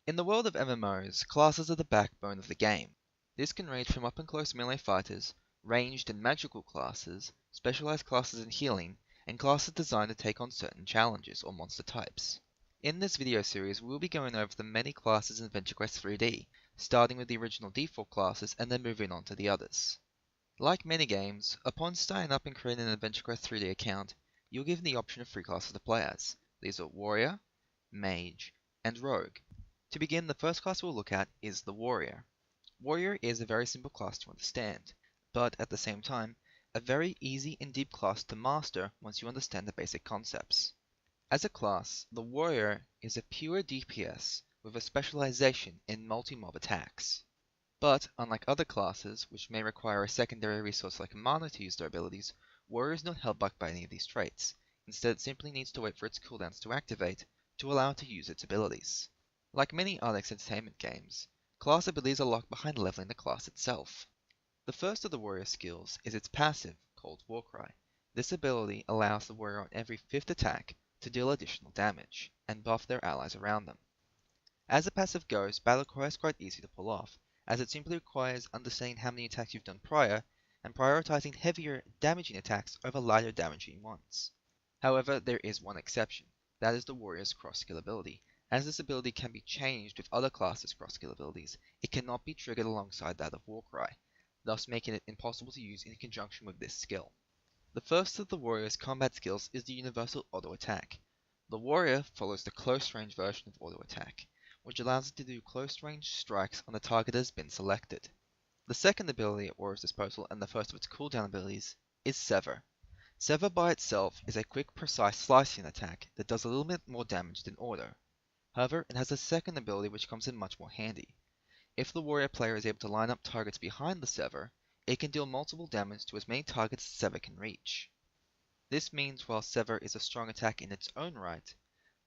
In the world of MMOs, classes are the backbone of the game. This can range from up-and-close melee fighters, ranged and magical classes, specialized classes in healing, and classes designed to take on certain challenges or monster types. In this video series, we will be going over the many classes in Adventure Quest 3D, starting with the original default classes and then moving on to the others. Like many games, upon starting up and creating an Adventure Quest 3D account, you'll be given the option of 3 classes to play as. These are Warrior, Mage, and Rogue. To begin, the first class we'll look at is the Warrior. Warrior is a very simple class to understand, but at the same time, a very easy and deep class to master once you understand the basic concepts. As a class, the Warrior is a pure DPS with a specialization in multi-mob attacks. But, unlike other classes, which may require a secondary resource like mana to use their abilities, Warrior is not held back by any of these traits. Instead, it simply needs to wait for its cooldowns to activate to allow it to use its abilities. Like many Alex Entertainment games, class abilities are locked behind leveling the class itself. The first of the Warrior skills is its passive, called Warcry. This ability allows the Warrior on every 5th attack to deal additional damage, and buff their allies around them. As the passive goes, Battlecry is quite easy to pull off, as it simply requires understanding how many attacks you've done prior, and prioritizing heavier damaging attacks over lighter damaging ones. However, there is one exception, that is the Warrior's cross-skill ability. As this ability can be changed with other classes' cross-skill abilities, it cannot be triggered alongside that of Warcry, thus making it impossible to use in conjunction with this skill. The first of the Warrior's combat skills is the Universal Auto Attack. The Warrior follows the close-range version of Auto Attack, which allows it to do close-range strikes on the target that has been selected. The second ability at Warrior's disposal, and the first of its cooldown abilities, is Sever. Sever by itself is a quick, precise slicing attack that does a little bit more damage than Auto. However, it has a second ability which comes in much more handy. If the Warrior player is able to line up targets behind the Sever, it can deal multiple damage to as many targets as Sever can reach. This means while Sever is a strong attack in its own right,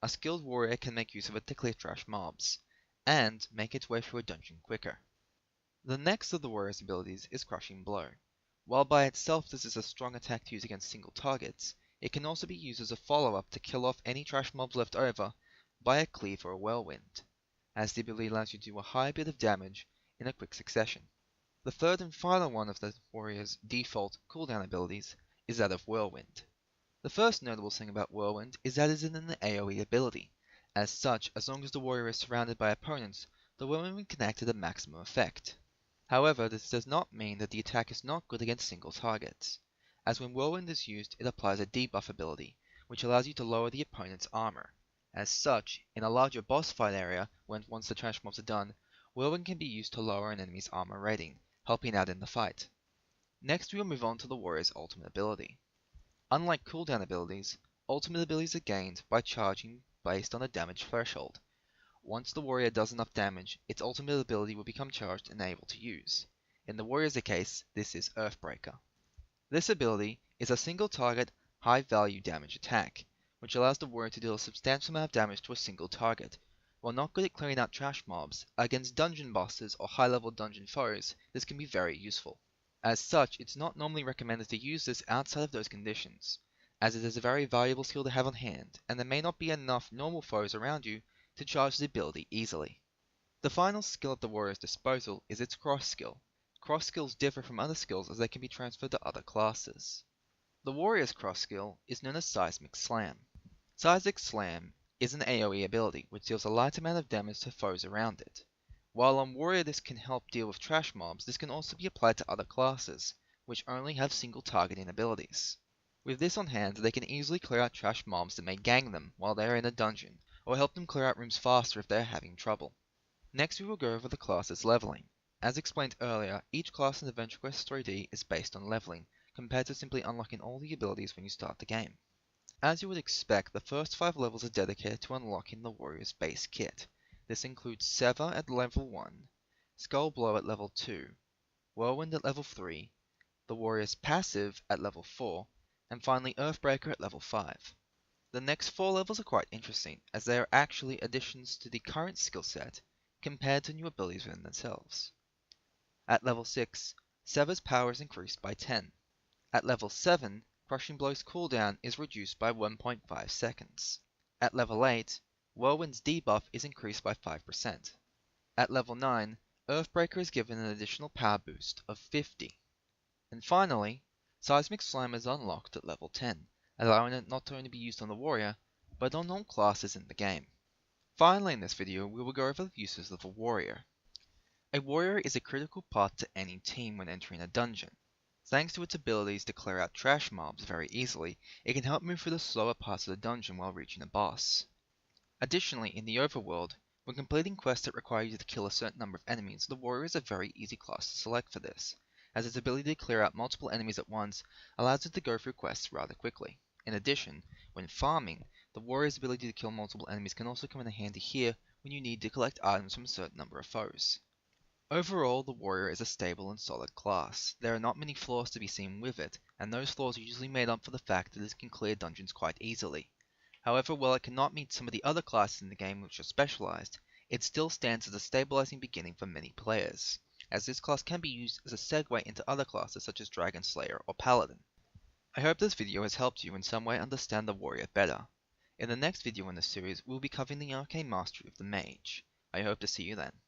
a skilled Warrior can make use of it to clear trash mobs, and make its way through a dungeon quicker. The next of the Warrior's abilities is Crushing Blow. While by itself this is a strong attack to use against single targets, it can also be used as a follow-up to kill off any trash mobs left over by a Cleave or a Whirlwind, as the ability allows you to do a high bit of damage in a quick succession. The third and final one of the Warrior's default cooldown abilities is that of Whirlwind. The first notable thing about Whirlwind is that it is an AoE ability. As such, as long as the Warrior is surrounded by opponents, the Whirlwind can act to the maximum effect. However, this does not mean that the attack is not good against single targets, as when Whirlwind is used, it applies a debuff ability, which allows you to lower the opponent's armor. As such, in a larger boss fight area, once the trash mobs are done, Whirlwind can be used to lower an enemy's armor rating, helping out in the fight. Next we will move on to the Warrior's ultimate ability. Unlike cooldown abilities, ultimate abilities are gained by charging based on a damage threshold. Once the Warrior does enough damage, its ultimate ability will become charged and able to use. In the Warrior's case, this is Earthbreaker. This ability is a single target, high value damage attack, which allows the Warrior to deal a substantial amount of damage to a single target. While not good at clearing out trash mobs, against dungeon bosses or high level dungeon foes, this can be very useful. As such, it's not normally recommended to use this outside of those conditions, as it is a very valuable skill to have on hand, and there may not be enough normal foes around you to charge the ability easily. The final skill at the Warrior's disposal is its Cross skill. Cross skills differ from other skills as they can be transferred to other classes. The Warrior's Cross skill is known as Seismic Slam. Seismic Slam is an AoE ability which deals a light amount of damage to foes around it. While on Warrior this can help deal with trash mobs, this can also be applied to other classes, which only have single targeting abilities. With this on hand, they can easily clear out trash mobs that may gang them while they are in a dungeon, or help them clear out rooms faster if they are having trouble. Next we will go over the classes leveling. As explained earlier, each class in Adventure Quest 3D is based on leveling, compared to simply unlocking all the abilities when you start the game. As you would expect, the first 5 levels are dedicated to unlocking the Warrior's base kit. This includes Sever at level 1, Skull Blow at level 2, Whirlwind at level 3, the Warrior's passive at level 4, and finally Earthbreaker at level 5. The next 4 levels are quite interesting, as they are actually additions to the current skill set compared to new abilities within themselves. At level 6, Sever's power is increased by 10. At level 7, Crushing Blow's cooldown is reduced by 1.5 seconds. At level 8, Whirlwind's debuff is increased by 5%. At level 9, Earthbreaker is given an additional power boost of 50. And finally, Seismic Slime is unlocked at level 10, allowing it not to only be used on the warrior, but on all classes in the game. Finally in this video, we will go over the uses of a warrior. A warrior is a critical part to any team when entering a dungeon. Thanks to its abilities to clear out trash mobs very easily, it can help move through the slower parts of the dungeon while reaching a boss. Additionally, in the overworld, when completing quests that require you to kill a certain number of enemies, the warrior is a very easy class to select for this, as its ability to clear out multiple enemies at once allows it to go through quests rather quickly. In addition, when farming, the warrior's ability to kill multiple enemies can also come in handy here when you need to collect items from a certain number of foes. Overall, the warrior is a stable and solid class. There are not many flaws to be seen with it, and those flaws are usually made up for the fact that it can clear dungeons quite easily. However, while it cannot meet some of the other classes in the game which are specialized, it still stands as a stabilizing beginning for many players, as this class can be used as a segue into other classes such as Dragon Slayer or Paladin. I hope this video has helped you in some way understand the warrior better. In the next video in this series, we'll be covering the arcane mastery of the mage. I hope to see you then.